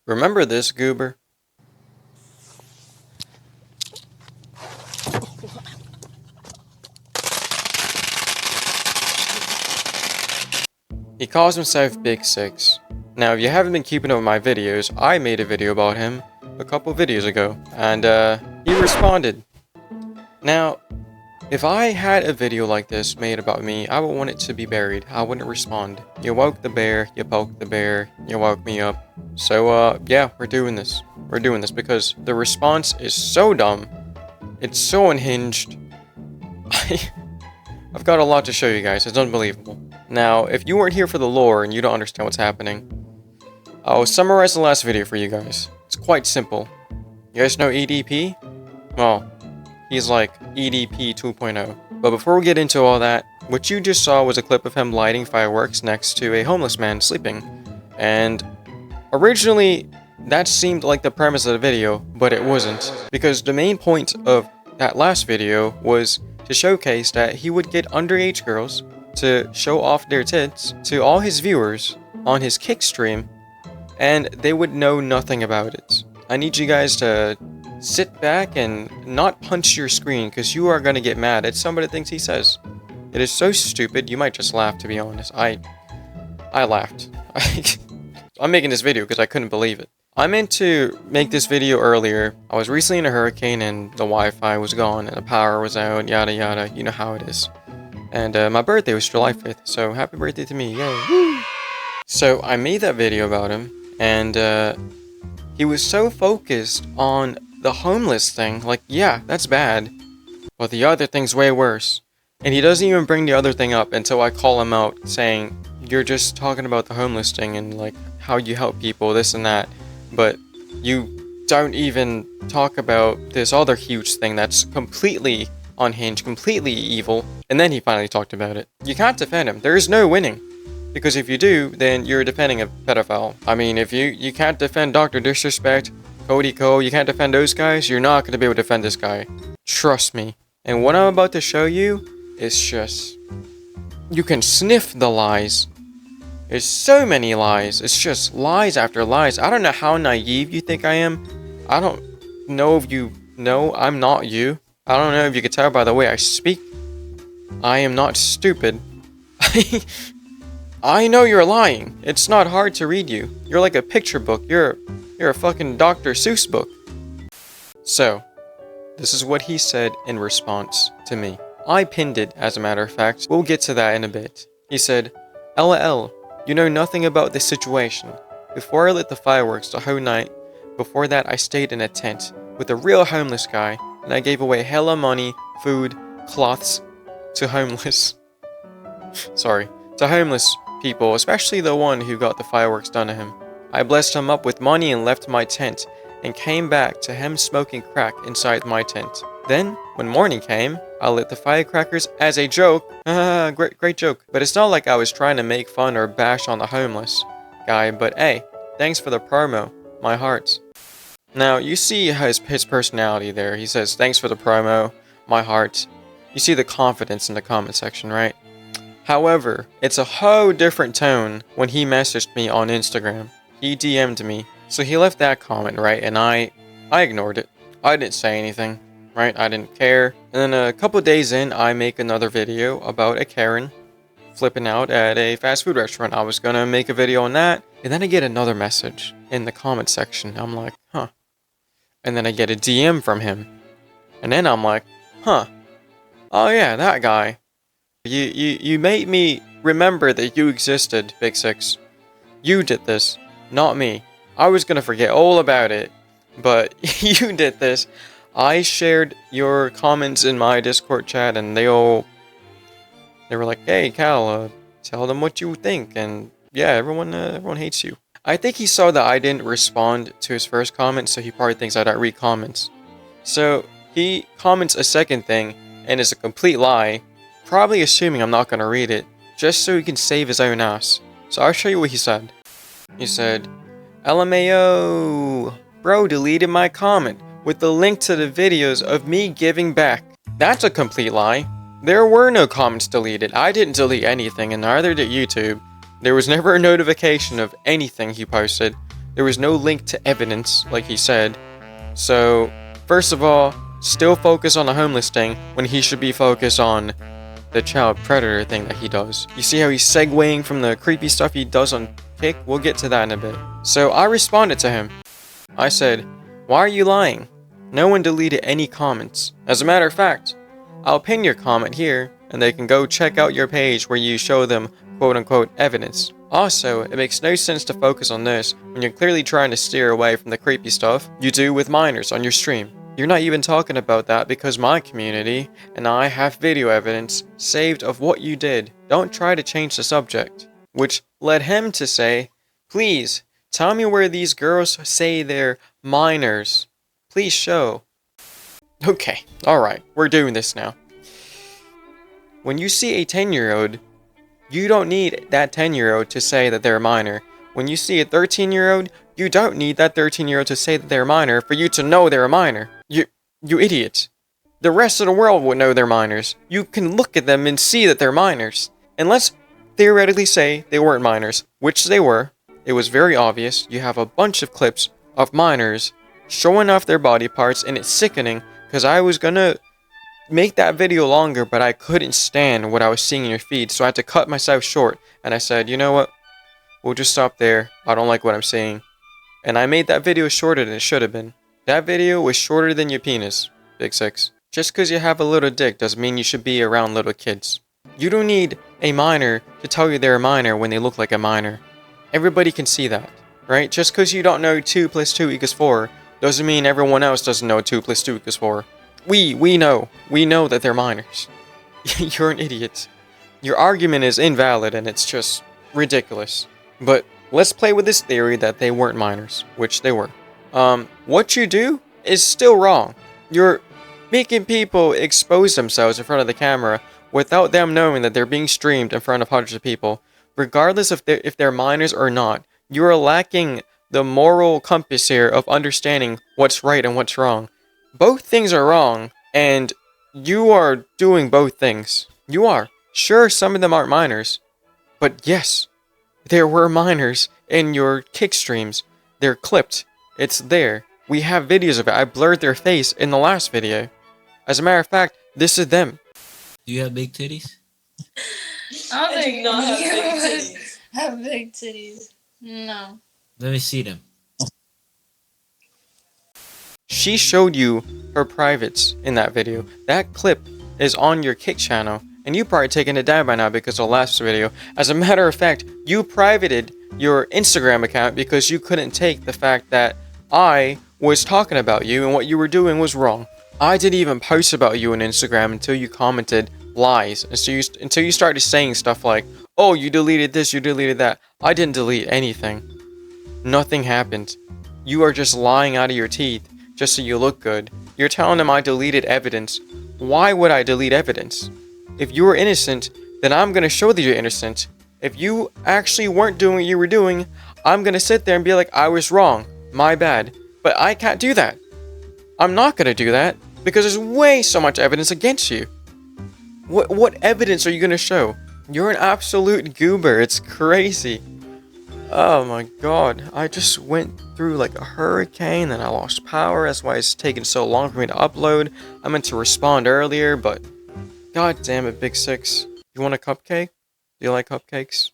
Remember this, Goober? He calls himself Big Six. Now, if you haven't been keeping up with my videos, I made a video about him a couple videos ago, and he responded. Now, if I had a video like this made about me, I would want it to be buried. I wouldn't respond. You woke the bear, you poked the bear, you woke me up. So, yeah, we're doing this. We're doing this because the response is so dumb. It's so unhinged. I've got a lot to show you guys. It's unbelievable. Now, if you weren't here for the lore and you don't understand what's happening, I'll summarize the last video for you guys. It's quite simple. You guys know EDP? Well, he's like EDP 2.0. But before we get into all that, what you just saw was a clip of him lighting fireworks next to a homeless man sleeping. And originally, that seemed like the premise of the video, but it wasn't. Because the main point of that last video was to showcase that he would get underage girls to show off their tits to all his viewers on his kick stream, and they would know nothing about it. I need you guys to sit back and not punch your screen, because you are going to get mad at some of the things he says. It is so stupid, you might just laugh, to be honest. I laughed. I'm making this video because I couldn't believe it. I meant to make this video earlier. I was recently in a hurricane and the Wi-Fi was gone and the power was out, yada yada, you know how it is. And my birthday was July 5th, so happy birthday to me, yay. Woo! So I made that video about him, and he was so focused on the homeless thing, like, yeah, that's bad, but the other thing's way worse. And he doesn't even bring the other thing up until I call him out, saying, you're just talking about the homeless thing and, like, how you help people, this and that, but you don't even talk about this other huge thing that's completely unhinged, completely evil. And then he finally talked about it. You can't defend him. There is no winning. Because if you do, then you're defending a pedophile. I mean, if you can't defend Dr. Disrespect, Cody Cole, you can't defend those guys, you're not going to be able to defend this guy. Trust me. And what I'm about to show you is just... you can sniff the lies. There's so many lies. It's just lies after lies. I don't know how naive you think I am. I don't know if you know I'm not you. I don't know if you can tell by the way I speak. I am not stupid. I know you're lying. It's not hard to read you. You're like a picture book. You're a fucking Dr. Seuss book. So, this is what he said in response to me. I pinned it, as a matter of fact. We'll get to that in a bit. He said, LOL, you know nothing about this situation. Before I lit the fireworks the whole night, before that I stayed in a tent with a real homeless guy, and I gave away hella money, food, cloths to homeless. Sorry, to homeless people, especially the one who got the fireworks done to him. I blessed him up with money and left my tent, and came back to him smoking crack inside my tent. Then, when morning came, I lit the firecrackers as a joke. Great joke. But it's not like I was trying to make fun or bash on the homeless guy, but hey, thanks for the promo, my heart. Now, you see his personality there. He says, thanks for the promo, my heart. You see the confidence in the comment section, right? However, it's a whole different tone when he messaged me on Instagram. He DM'd me. So he left that comment, right? And I ignored it. I didn't say anything, right? I didn't care. And then a couple days in, I make another video about a Karen flipping out at a fast food restaurant. I was gonna make a video on that. And then I get another message in the comment section. I'm like, huh. And then I get a DM from him. And then I'm like, huh. Oh yeah, that guy. You made me remember that you existed, Big Six. You did this, not me. I was gonna forget all about it, but you did this. I shared your comments in my Discord chat, and they were like, hey, Cal, tell them what you think, and yeah, everyone hates you. I think he saw that I didn't respond to his first comment, so he probably thinks I don't read comments. So he comments a second thing, and it's a complete lie, probably assuming I'm not gonna read it, just so he can save his own ass. So I'll show you what he said. He said, LMAO, bro deleted my comment with the link to the videos of me giving back. That's a complete lie. There were no comments deleted. I didn't delete anything, and neither did YouTube. There was never a notification of anything he posted. There was no link to evidence, like he said. So, first of all, still focus on the homeless thing when he should be focused on the child predator thing that he does. You see how he's segueing from the creepy stuff he does on Kick? We'll get to that in a bit. So I responded to him. I said, "Why are you lying? No one deleted any comments. As a matter of fact, I'll pin your comment here and they can go check out your page where you show them quote-unquote evidence. Also, it makes no sense to focus on this when you're clearly trying to steer away from the creepy stuff you do with minors on your stream. You're not even talking about that because my community and I have video evidence saved of what you did. Don't try to change the subject." Which led him to say, "Please, tell me where these girls say they're minors. Please show." Okay, alright, we're doing this now. When you see a 10-year-old, you don't need that 10-year-old to say that they're a minor. When you see a 13-year-old, you don't need that 13-year-old to say that they're a minor for you to know they're a minor. You idiot. The rest of the world would know they're minors. You can look at them and see that they're minors. And let's theoretically say they weren't minors, which they were. It was very obvious. You have a bunch of clips of minors showing off their body parts, and it's sickening because I was gonna make that video longer, but I couldn't stand what I was seeing in your feed, so I had to cut myself short. And I said, you know what? We'll just stop there. I don't like what I'm seeing. And I made that video shorter than it should have been. That video was shorter than your penis, Big Six. Just because you have a little dick doesn't mean you should be around little kids. You don't need a minor to tell you they're a minor when they look like a minor. Everybody can see that, right? Just because you don't know 2 + 2 = 4 doesn't mean everyone else doesn't know 2 + 2 = 4. We know. We know that they're minors. You're an idiot. Your argument is invalid and it's just ridiculous. But let's play with this theory that they weren't minors, which they were. What you do is still wrong. You're making people expose themselves in front of the camera without them knowing that they're being streamed in front of hundreds of people. Regardless of if they're minors or not, you are lacking the moral compass here of understanding what's right and what's wrong. Both things are wrong, and you are doing both things. You are. Sure, some of them aren't minors, but yes, there were minors in your kick streams. They're clipped. It's there. We have videos of it. I blurred their face in the last video. As a matter of fact, this is them. Do you have big titties? I I do not have big you titties. have big titties. No. Let me see them. She showed you her privates in that video. That clip is on your Kick channel, and you probably taken it down by now because of the last video. As a matter of fact, you privated your Instagram account because you couldn't take the fact that I was talking about you and what you were doing was wrong. I didn't even post about you on Instagram until you commented lies. And so until you started saying stuff like, "Oh, you deleted this, you deleted that." I didn't delete anything. Nothing happened. You are just lying out of your teeth just so you look good. You're telling them I deleted evidence. Why would I delete evidence? If you were innocent, then I'm gonna show that you're innocent. If you actually weren't doing what you were doing, I'm gonna sit there and be like, I was wrong. My bad. But I can't do that. I'm not gonna do that because there's way so much evidence against you. What evidence are you gonna show? You're an absolute goober. It's crazy. Oh my god. I just went through like a hurricane and I lost power. That's why it's taking so long for me to upload. I meant to respond earlier, but god damn it, Big Six. You want a cupcake? Do you like cupcakes?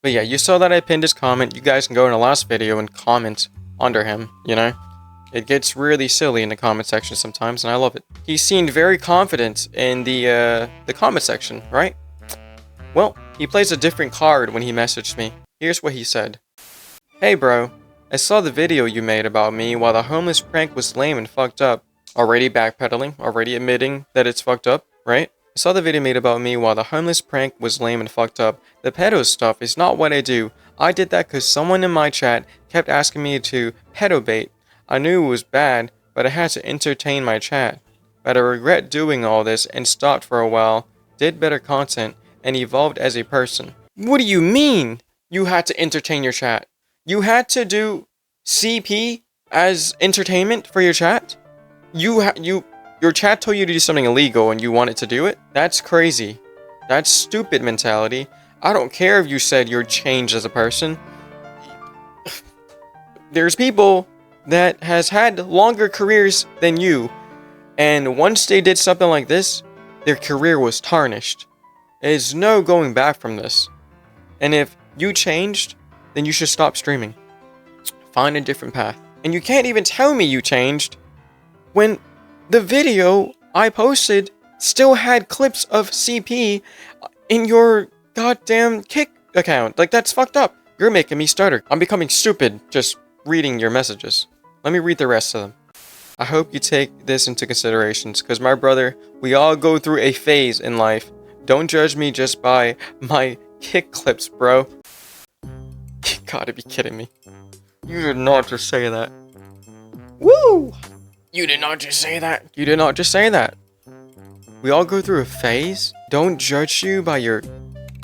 But yeah, you saw that I pinned his comment. You guys can go in the last video and comment under him, you know? It gets really silly in the comment section sometimes, and I love it. He seemed very confident in the comment section, right? Well, he plays a different card when he messaged me. Here's what he said. "Hey bro, I saw the video you made about me while the homeless prank was lame and fucked up." Already backpedaling, already admitting that it's fucked up, right? I saw the video made about me while the homeless prank was lame and fucked up. The pedo stuff is not what I do. I did that because someone in my chat kept asking me to pedo bait. I knew it was bad, but I had to entertain my chat. But I regret doing all this and stopped for a while, did better content, and evolved as a person. What do you mean you had to entertain your chat? You had to do CP as entertainment for your chat? Your chat told you to do something illegal and you wanted to do it? That's crazy. That's stupid mentality. I don't care if you said you're changed as a person. There's people that has had longer careers than you, and once they did something like this, their career was tarnished. There's no going back from this. And if you changed, then you should stop streaming. Find a different path. And you can't even tell me you changed when the video I posted still had clips of CP in your goddamn Kick account. Like, that's fucked up. You're making me stutter. I'm becoming stupid just reading your messages. Let me read the rest of them. I hope you take this into considerations, because my brother, we all go through a phase in life. Don't judge me just by my Kick clips, bro. You gotta be kidding me. You did not just say that. Woo! You did not just say that. You did not just say that. We all go through a phase. Don't judge you by your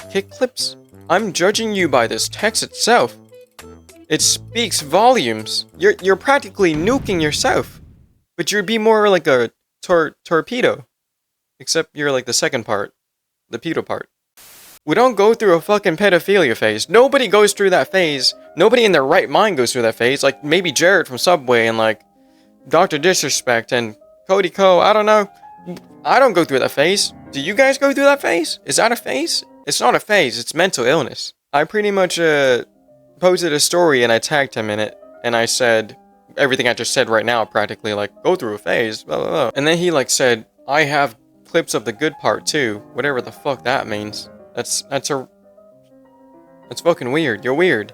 Kick clips. I'm judging you by this text itself. It speaks volumes. You're practically nuking yourself. But you'd be more like a torpedo. Except you're like the second part. The pedo part. We don't go through a fucking pedophilia phase. Nobody goes through that phase. Nobody in their right mind goes through that phase. Like, maybe Jared from Subway and, like, Dr. Disrespect and Cody Co. I don't know. I don't go through that phase. Do you guys go through that phase? Is that a phase? It's not a phase. It's mental illness. I pretty much, posted a story and I tagged him in it. And I said everything I just said right now, practically, like, go through a phase, blah, blah, blah. And then he, like, said, I have clips of the good part, too. Whatever the fuck that means. That's fucking weird. You're weird.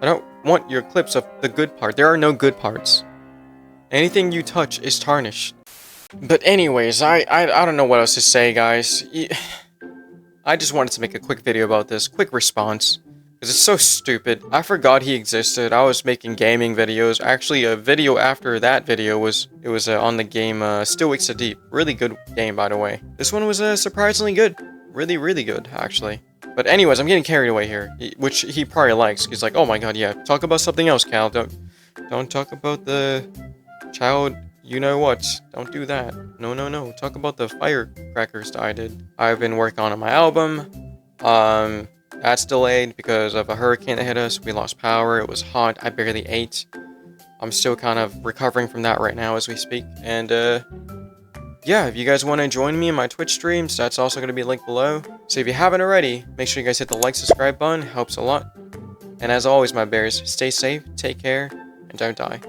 I don't want your clips of the good part. There are no good parts. Anything you touch is tarnished. But anyways, I don't know what else to say, guys. I just wanted to make a quick video about this. Quick response. Because it's so stupid. I forgot he existed. I was making gaming videos. Actually, a video after that video was on the game Still Weeks to Deep. Really good game, by the way. This one was surprisingly good. Really, really good, actually. But anyways, I'm getting carried away here, which he probably likes. He's like, oh my god, yeah, talk about something else, Cal. Don't talk about the child, you know what. Don't do that. No. Talk about the firecrackers that I did. I've been working on my album. That's delayed because of a hurricane that hit us. We lost power. It was hot. I barely ate. I'm still kind of recovering from that right now as we speak. And, yeah, if you guys want to join me in my Twitch streams, that's also going to be linked below. So if you haven't already, make sure you guys hit the like, subscribe button. Helps a lot. And as always, my bears, stay safe, take care, and don't die.